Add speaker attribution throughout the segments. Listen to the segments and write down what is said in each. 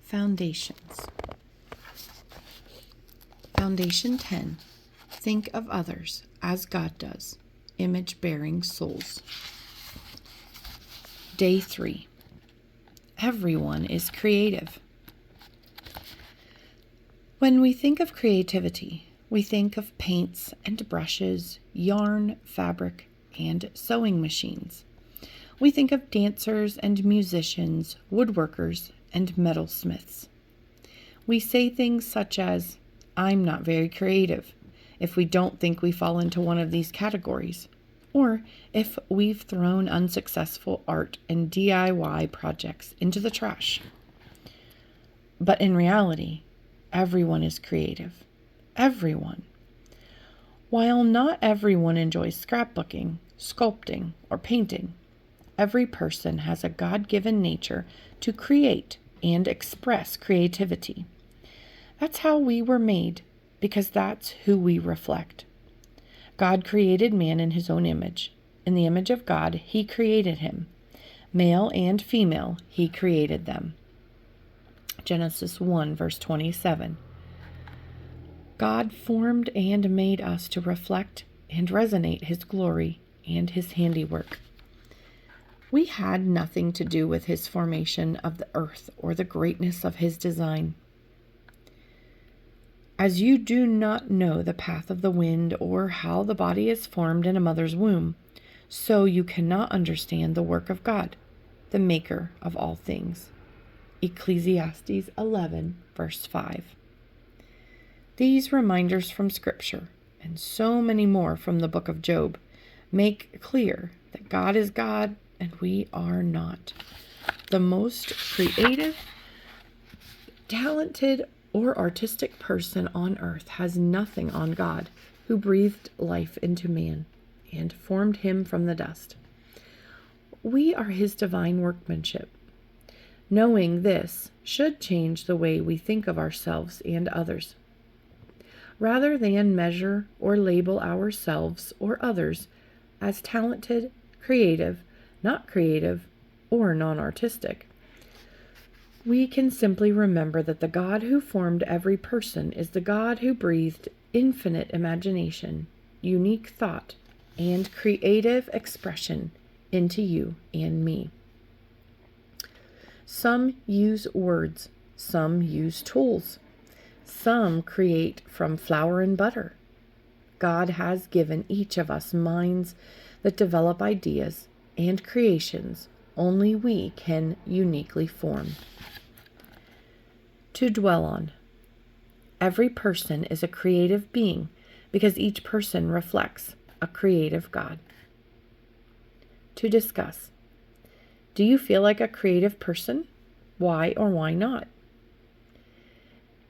Speaker 1: Foundations. Foundation 10. Think of others as God does. Image-bearing souls. Day 3. Everyone is creative. When we think of creativity, we think of paints and brushes, yarn, fabric, and sewing machines. We think of dancers and musicians, woodworkers, and metalsmiths. We say things such as, "I'm not very creative," if we don't think we fall into one of these categories, or if we've thrown unsuccessful art and DIY projects into the trash. But in reality, everyone is creative. Everyone. While not everyone enjoys scrapbooking, sculpting, or painting, every person has a God-given nature to create and express creativity. That's how we were made, because that's who we reflect. God created man in his own image. In the image of God, he created him. Male and female, he created them. Genesis 1, verse 27. God formed and made us to reflect and resonate his glory and his handiwork. We had nothing to do with his formation of the earth or the greatness of his design. As you do not know the path of the wind or how the body is formed in a mother's womb, so you cannot understand the work of God, the maker of all things. Ecclesiastes 11, verse 5. These reminders from Scripture, and so many more from the book of Job, make clear that God is God and we are not. The most creative, talented, or artistic person on earth has nothing on God, who breathed life into man and formed him from the dust. We are his divine workmanship. Knowing this should change the way we think of ourselves and others. Rather than measure or label ourselves or others as talented, creative, not creative, or non-artistic, we can simply remember that the God who formed every person is the God who breathed infinite imagination, unique thought, and creative expression into you and me. Some use words, some use tools, some create from flour and butter. God has given each of us minds that develop ideas and creations only we can uniquely form. To dwell on. Every person is a creative being because each person reflects a creative God. To discuss. Do you feel like a creative person? Why or why not?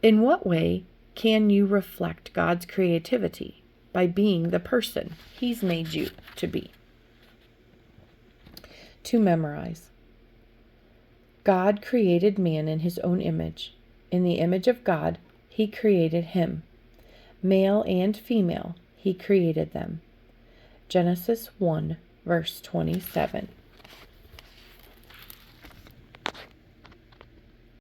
Speaker 1: In what way can you reflect God's creativity by being the person he's made you to be? To memorize. God created man in his own image. In the image of God, he created him. Male and female, he created them. Genesis 1, verse 27.